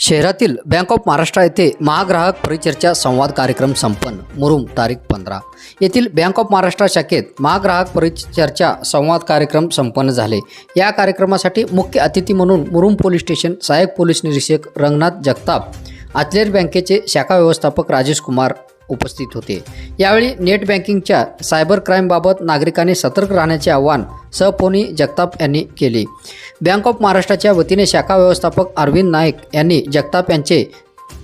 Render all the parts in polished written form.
शहरातील bank of Maharashtra येथे महाग्राहक परिचर्चा संवाद कार्यक्रम संपन्न. मुरुम तारीख 15 येथील बँक ऑफ महाराष्ट्र शाखेत महाग्राहक परिचर्चा संवाद कार्यक्रम संपन्न झाले. या कार्यक्रमासाठी मुख्य अतिथी म्हणून मुरुम पोलीस स्टेशन सहाय्यक पोलीस निरीक्षक रंगनाथ जगताप, आचलेर बँकेचे शाखा व्यवस्थापक राजेश कुमार उपस्थित होते. यावेळी नेट बँकिंगच्या सायबर क्राईमबाबत नागरिकांनी सतर्क राहण्याचे आवाहन सहपोनी जगताप यांनी केले. बँक ऑफ महाराष्ट्राच्या वतीने शाखा व्यवस्थापक अरविंद नाईक यांनी जगताप यांचे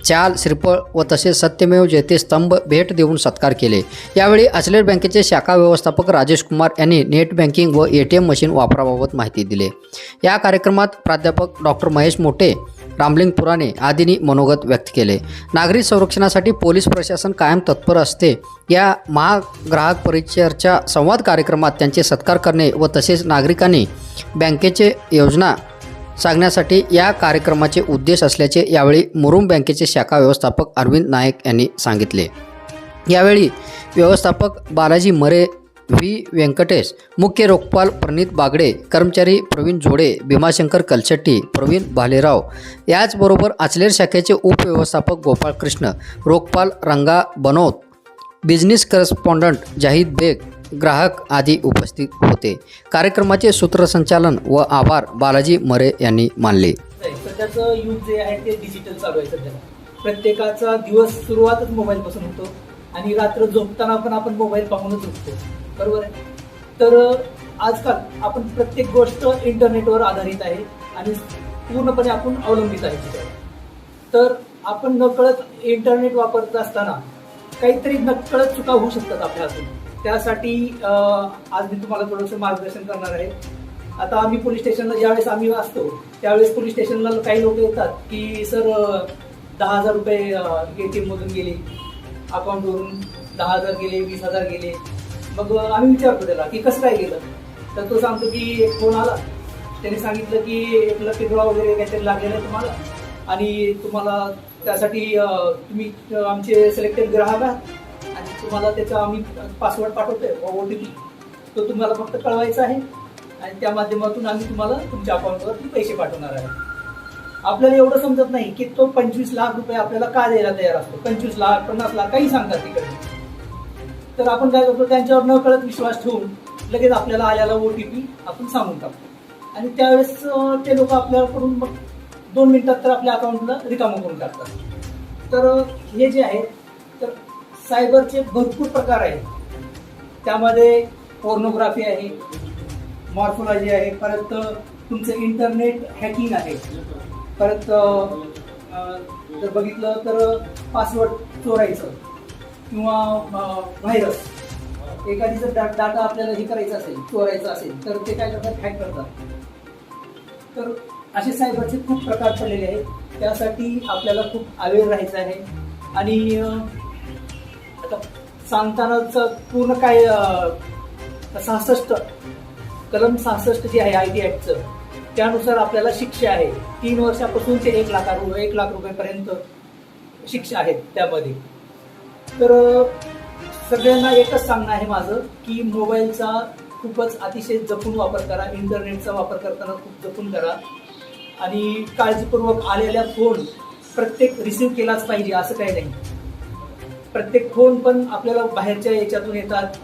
चाल, श्रीफळ व तसेच सत्यमेव जयते स्तंभ भेट देऊन सत्कार केले. यावेळी आचलेर बँकेचे शाखा व्यवस्थापक राजेश कुमार यांनी नेट बँकिंग व ATM मशीन वापराबाबत माहिती दिली. या कार्यक्रमात प्राध्यापक डॉक्टर महेश मोठे, रामलिंग पुराणे आदींनी मनोगत व्यक्त केले. नागरिक संरक्षणासाठी पोलीस प्रशासन कायम तत्पर असते. या महाग्राहक परिचर्चा संवाद कार्यक्रमात त्यांचे सत्कार करणे व तसेच नागरिकांनी बँकेचे योजना सांगण्यासाठी या कार्यक्रमाचे उद्देश असल्याचे यावेळी मुरुम बँकेचे शाखा व्यवस्थापक अरविंद नाईक यांनी सांगितले. यावेळी व्यवस्थापक बालाजी मरे, व्ही व्यंकटेश, मुख्य रोखपाल प्रणित बागडे, कर्मचारी प्रवीण जोडे, भीमाशंकर कलशेट्टी, प्रवीण भालेराव, याचबरोबर आचलेर शाखेचे उपव्यवस्थापक गोपाळ कृष्ण, रोखपाल रंगा बनोत, बिझनेस करस्पॉन्डंट जाहीद बेग, ग्राहक आदी उपस्थित होते. कार्यक्रमाचे सूत्रसंचालन व आभार बालाजी मरे यांनी मानले. सध्याचं युग जे आहे ते डिजिटल चालू आहे. सध्या प्रत्येकाचा दिवस सुरुवातच मोबाईलपासून होतो आणि रात्र झोपताना पण आपण मोबाईल पाहूनच झोपतो, बरोबर आहे. तर आजकाल आपण प्रत्येक गोष्ट इंटरनेटवर आधारित आहे आणि पूर्णपणे आपण अवलंबित आहे. तर आपण नकळत इंटरनेट वापरत असताना काहीतरी नकळत चुका होऊ शकतात आपल्या हातून. त्यासाठी आज मी तुम्हाला थोडंसं मार्गदर्शन करणार आहे. आता आम्ही पोलीस स्टेशनला ज्यावेळेस आम्ही असतो त्यावेळेस पोलीस स्टेशनला काही लोक येतात की सर 10,000 रुपये ATM मधून गेले, अकाउंटवरून 10,000 गेले, 20,000 गेले. मग आम्ही विचारतो त्याला की कसं काय गेलं, तर तो सांगतो की एक फोन आला, त्याने सांगितलं की एक लकी ड्रॉ वगैरे काहीतरी लागलेलं आहे तुम्हाला आणि तुम्हाला त्यासाठी तुम्ही आमचे सिलेक्टेड ग्राहक आहात आणि तुम्हाला त्याचा आम्ही पासवर्ड पाठवतोय OTP, तो तुम्हाला फक्त कळवायचा आहे आणि त्या माध्यमातून आम्ही तुम्हाला तुमच्या अकाउंटवरती पैसे पाठवणार आहे. आपल्याला एवढं समजत नाही की तो 25 लाख रुपये आपल्याला का द्यायला तयार असतो. 25 लाख 50 लाख काही सांगतात तिकडे. तर आपण काय करतो, त्यांच्यावर न कळत विश्वास ठेवून लगेच आपल्याला आलेला OTP आपण सांगून टाकतो आणि त्यावेळेस ते लोक आपल्याकडून मग 2 मिनिटात तर आपल्या अकाउंटला रिकामं करून टाकतात. तर हे जे आहे तर सायबरचे भरपूर प्रकार आहेत. त्यामध्ये पोर्नोग्राफी आहे, मॉर्फोलॉजी आहे, परत तुमचं इंटरनेट हॅकिंग आहे, परत जर बघितलं तर पासवर्ड चोरायचं किंवा व्हायरस, एखादी जर डाटा आपल्याला हे करायचं असेल, चोरायचं असेल तर ते काय करतात, हॅक करतात. तर असे सायबरचे खूप प्रकार पडलेले आहेत. त्यासाठी आपल्याला खूप अवेअर राहायचं आहे आणि आता सांगतानाच पूर्ण काय 66 कलम 66 जे आहे IT ॲक्टचं, त्यानुसार आपल्याला शिक्षा आहे 3 वर्षापासून ते 1 लाख रुपयेपर्यंत शिक्षा आहेत त्यामध्ये. तर सगळ्यांना एकच सांगणं आहे माझं की मोबाईलचा खूपच अतिशय जपून वापर करा, इंटरनेटचा वापर करताना खूप जपून करा आणि काळजीपूर्वक आलेल्या फोन प्रत्येक रिसीव्ह केलाच पाहिजे असं काही नाही. प्रत्येक फोन पण आपल्याला बाहेरच्या याच्यातून येतात,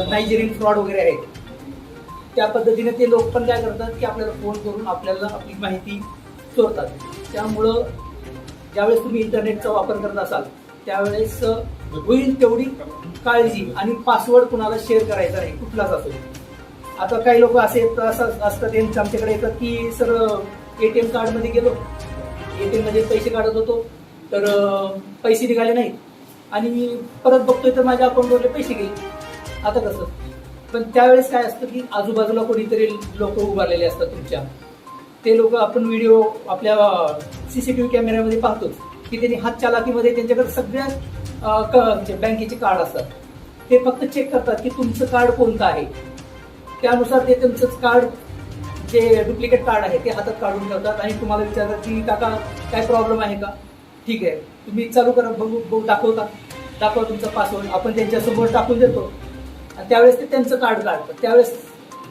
नायजेरियन फ्रॉड वगैरे आहेत. त्या पद्धतीने ते लोक पण काय करतात की आपल्याला फोन करून आपल्याला आपली माहिती चोरतात. त्यामुळं ज्यावेळेस तुम्ही इंटरनेटचा वापर करत असाल त्यावेळेस होईल तेवढी काळजी आणि पासवर्ड कुणाला शेअर करायचा नाही, कुठलाच असो. आता काही लोक असे असतात त्यांचं आमच्याकडे येतात की सर ATM कार्डमध्ये गेलो, ATM मध्ये पैसे काढत होतो तर पैसे निघाले नाहीत आणि परत बघतोय तर माझ्या अकाउंटवरले पैसे गेले. आता कसं, पण त्यावेळेस काय असतं की आजूबाजूला कोणीतरी लोक उभारलेले असतात तुमच्या. ते लोक आपण व्हिडिओ आपल्या CCTV कॅमेऱ्यामध्ये पाहतोच की त्यांनी हात चालाकीमध्ये त्यांच्याकडे सगळ्या बँकेचे कार्ड असतात. ते फक्त चेक करतात की तुमचं कार्ड कोणतं आहे, त्यानुसार ते तुमचं कार्ड जे डुप्लिकेट कार्ड आहे ते हातात काढून ठेवतात आणि तुम्हाला विचारतात की काका काय प्रॉब्लेम आहे का, ठीक आहे तुम्ही चालू करा, बघू दाखवा तुमचा पासवर्ड. आपण त्यांच्यासमोर टाकून देतो आणि त्यावेळेस ते त्यांचं कार्ड काढतात. त्यावेळेस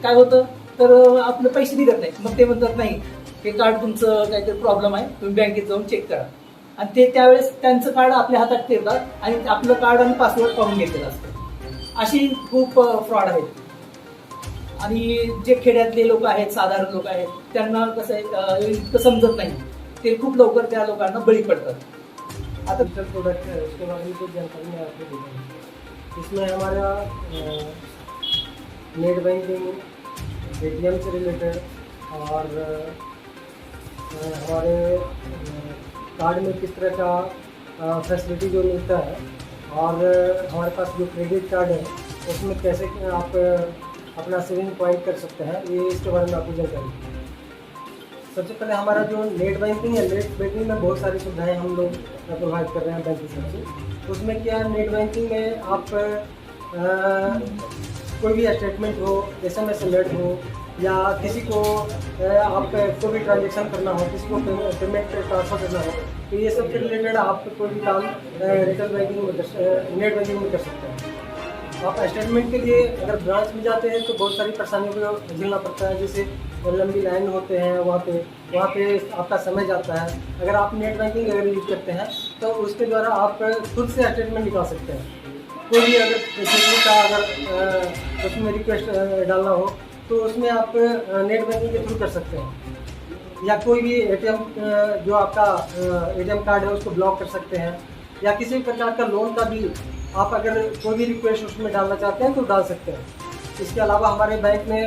काय होतं तर आपले पैसे निघत नाहीत. मग ते म्हणतात नाही हे कार्ड तुमचं काहीतरी प्रॉब्लेम आहे, तुम्ही बँकेत जाऊन चेक करा. आणि ते त्यावेळेस त्यांचं कार्ड आपल्या हातात ठेवतात आणि आपलं कार्ड आणि पासवर्ड पाहून घेतलेलं असतं. अशी खूप फ्रॉड आहेत. आणि जे खेड्यातले लोक आहेत, साधारण लोक आहेत, त्यांना कसं आहे इतकं समजत नाही, ते खूप लवकर त्या लोकांना बळी पडतात. आता डिजिटल प्रोडक्ट है, उसके बारे में कुछ जानकारी मैं आपको देता हूँ. इसमें हमारा नेट बैंकिंग, ATM से रिलेटेड और हमारे कार्ड में किस तरह का फैसिलिटी जो मिलता है और हमारे पास जो क्रेडिट कार्ड है उसमें कैसे आप अपना सेविंग पॉइंट कर सकते हैं, ये इसके बारे में आपको जानकारी. सबसे पहले हमारा जो नेट बैंकिंग है, नेट बैंकिंग में बहुत सारी सुविधाएं हम लोग प्रोवाइड कर रहे हैं बैंक की तरफ से. उसमें क्या नेट बैंकिंग में आप कोई भी स्टेटमेंट हो, SMS अलर्ट हो या किसी को आपको भी ट्रांजेक्शन करना हो, किसी को पेमेंट ट्रांसफ़र करना हो, तो ये सब के रिलेटेड आप कोई भी काम रिटेल बैंकिंग में नेट बैंकिंग में कर सकते हैं. आप स्टेटमेंट के लिए अगर ब्रांच में जाते हैं तो बहुत सारी परेशानियों को झेलना पड़ता है, जैसे लंबी लाइन होते हैं वहाँ पे आपका समय जाता है. अगर आप नेट बैंकिंग अगर यूज करते हैं तो उसके द्वारा आप खुद से स्टेटमेंट निकाल सकते हैं. कोई भी अगर चेकबुक का अगर उसमें रिक्वेस्ट डालना हो तो उसमें आप नेट बैंकिंग के थ्रू कर सकते हैं. या कोई भी ATM जो आपका ATM कार्ड है उसको ब्लॉक कर सकते हैं. या किसी प्रकार का लोन का भी आप अगर कोई भी रिक्वेस्ट उसमें डालना चाहते हैं तो डाल सकते हैं. इसके अलावा हमारे बैंक ने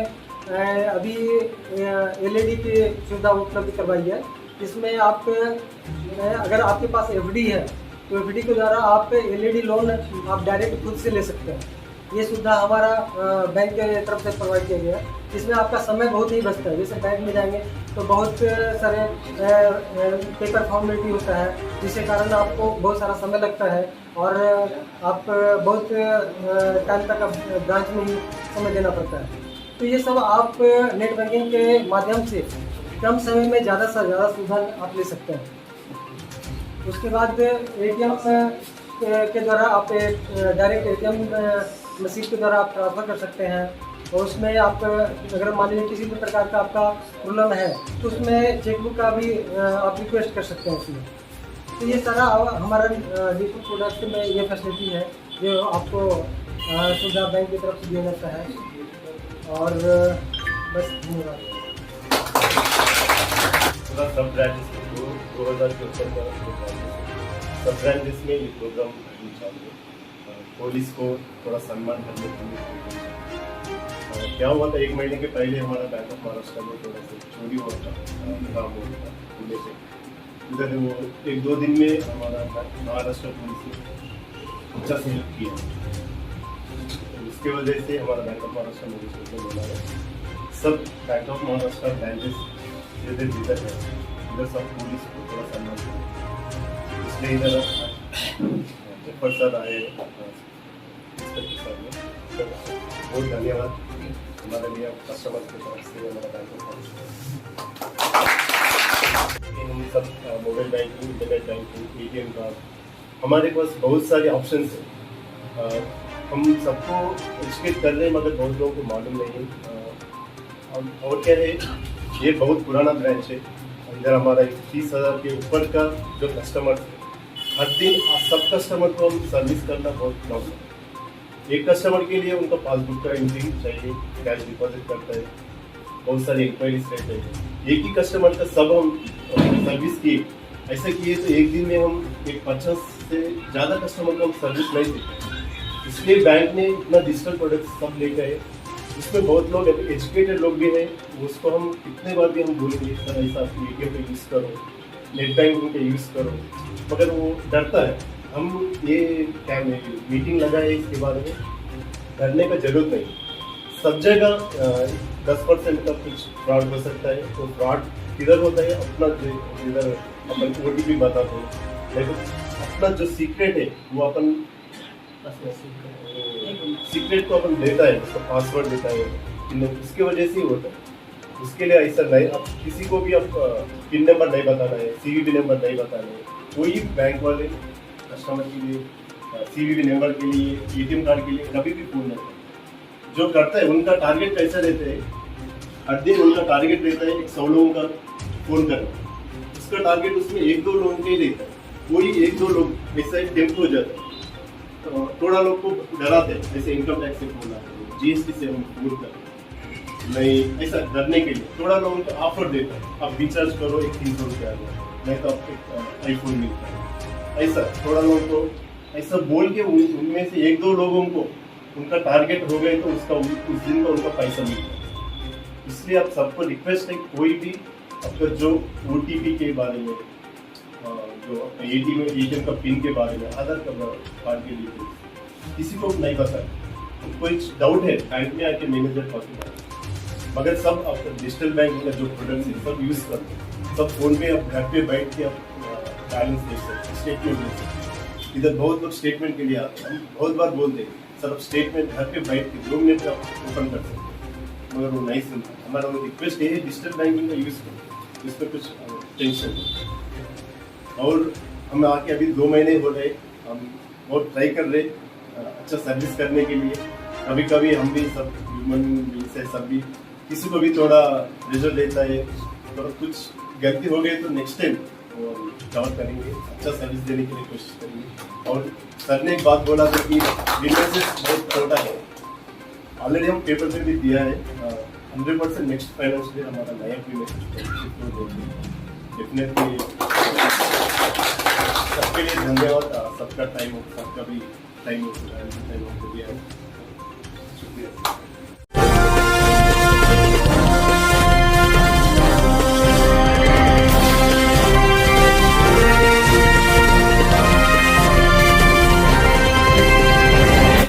अभी LED की सुविधा उपलब्ध करवाई है. इसमें आप अगर आपके पास FD है तो FD के द्वारा आप LED लोन आप डायरेक्ट खुद से ले सकते हैं. ये सुविधा हमारा बैंक के तरफ से प्रोवाइड किया गया है. इसमें आपका समय बहुत ही बचता है. जैसे बैंक में जाएंगे तो बहुत सारे पेपर फॉर्मेलिटी होता है, जिसके कारण आपको बहुत सारा समय लगता है और आप बहुत टाइम तक ब्रांच में ही समय देना पड़ता है. तो ये सब आप नेट बैंकिंग के माध्यम से कम समय में ज़्यादा से ज़्यादा सुविधा आप ले सकते हैं. उसके बाद ATM के द्वारा आप डायरेक्ट ATM मशीन के द्वारा आप ट्रांसफ़र कर सकते हैं. और उसमें आप अगर मान लीजिए किसी भी प्रकार का आपका प्रॉब्लम है तो उसमें चेकबुक का भी आप रिक्वेस्ट कर सकते हैं उसमें. तो ये सारा हमारा डिजिटल प्रोडक्ट में ये फैसिलिटी है जो आपको सुविधा बैंक की तरफ से दिया जाता है. और बस धन्यवाद. सब ब्रांचेस को 2074 का सब ब्रांचेस में ये प्रोग्राम चालू है. पुलिस को थोड़ा सम्मान करने के लिए क्या हुआ था, 1 महीने के पहले हमारा बैंक ऑफ महाराष्ट्र में थोड़ा सा चोरी हुआ था, काम हुआ था पुणे से. इधर वो 1-2 दिन में हमारा महाराष्ट्र पुलिस ने अच्छा सहयोग किया. उसके वजह से हमारा बैंक ऑफ महाराष्ट्र में बोला है सब बैंक ऑफ महाराष्ट्र ब्रांचेस जिधर है इधर सब पुलिस को थोड़ा सम्मान करें. इसलिए इधर जफर सर आए, बहुत धन्यवाद हमारे लिए कस्टमर के तरफ से. हमारा बैंक ऑफ हम सब mobile banking, internet banking, ATM card, हमारे पास बहुत सारे ऑप्शन हैं. हम सबको एजुकेट कर रहे हैं मगर बहुत लोगों को मालूम नहीं है. और क्या है, ये बहुत पुराना ब्रांच है. इधर हमारा 30,000 के ऊपर का जो कस्टमर है, हर दिन सब कस्टमर को हम सर्विस करना बहुत प्रॉब्लम है. एक कस्टमर के लिए उनका पासबुक का एंट्री चाहिए, कैश डिपॉजिट करता है, बहुत सारी इंक्वायरीज रहते हैं. एक ही कस्टमर का सब हम सर्विस किए, ऐसे किए तो एक दिन में हम 50 से ज़्यादा कस्टमर को हम सर्विस नहीं देते. इसलिए बैंक ने इतना डिजिटल प्रोडक्ट सब लेकर आए. इसमें बहुत लोग एजुकेटेड लोग भी हैं, उसको हम कितने बार भी हम बोलेंगे सर ऐसा ATM पे यूज़ करो, नेट बैंकिंग पे यूज़ करो, मगर वो डरता है. हम ये क्या मीटिंग लगाए इसके बारे में, करने का जरूरत नहीं. सब जगह 10% का कुछ फ्रॉड हो सकता है. तो फ्रॉड किधर होता है, अपना जिधर अपन OTP बताते हैं, लेकिन अपना जो सीक्रेट है वो अपन सीक्रेट को अपन देता है, उसका पासवर्ड देता है, उसकी वजह से ही होता है. उसके लिए ऐसा नहीं, अब किसी को भी अब पिन नंबर नहीं बताना है, CVV नंबर नहीं बताना है. कोई बैंक वाले कस्टमर के लिए CVV नंबर के लिए, ATM कार्ड के लिए कभी भी फोन नहीं करते. जो करता है उनका टारगेट कैसा रहता है, हर दिन उनका टारगेट रहता है 100 लोगों का फोन करना, उसका टारगेट उसमें 1-2 लोगों का ही रहता है। कोई 1-2 लोग ऐसा टेम्प्ट हो जाता है, तो थोड़ा लोग को डराते हैं, जैसे इनकम टैक्स से फोन आता है, जीएसटी से हम फोन करते हैं, नहीं ऐसा डरने के लिए थोड़ा लोगों को ऑफर देता है, आप रिचार्ज करो 300 रुपया नहीं तो आपको आईफोन मिलता है। ऐसा थोड़ा लोगों को ऐसा बोल के उनमें से 1-2 लोगों को उनका टारगेट हो गए तो उसका उस दिन का उनका पैसा मिलता है। इसलिए आप सबको रिक्वेस्ट है, कोई भी आपका जो OTP के बारे में, जो ATM का पिन के बारे में, आधार कार्ड के लिए किसी को नहीं पता। कोई डाउट है बैंक में आके मैनेजर पॉसिबल, मगर सब आपका डिजिटल बैंक का जो प्रोडक्ट है सब यूज़ करते हैं, सब फोन में आप घर पे बैठ के आप बैलेंस देख सकते, स्टेटमेंट देख सकते। इधर बहुत लोग स्टेटमेंट के लिए आते हैं, हम बहुत बार बोलते हैं सर आप स्टेटमेंट घर पे बैठ के 2 मिनट आप ओपन कर सकते हैं, मगर वो नहीं सुनता। हमारा रिक्वेस्ट ये है डिजिटल बैंकिंग का यूज़ करो, इसमें कुछ टेंशन नहीं। और हम आके अभी 2 महीने हो रहे, हम बहुत ट्राई कर रहे अच्छा सर्विस करने के लिए। कभी कभी हम भी सब ह्यूमन बीइंग से सब भी किसी को भी थोड़ा प्रेशर देता है, तो कुछ गलती हो गई तो नेक्स्ट टाइम वो कवर करेंगे, अच्छा सर्विस देने के लिए कोशिश करेंगे। और सर ने एक बात बोला था कि बिजनेस बहुत छोटा है, ऑलरेडी हम पेपर में भी दिया है, 100% नेक्स्ट फाइनेंशियल ईयर हमारा नया डेफिनेटली। सबके लिए धन्यवाद, सबका टाइम हो, सबका भी टाइम हो दिया है, शुक्रिया।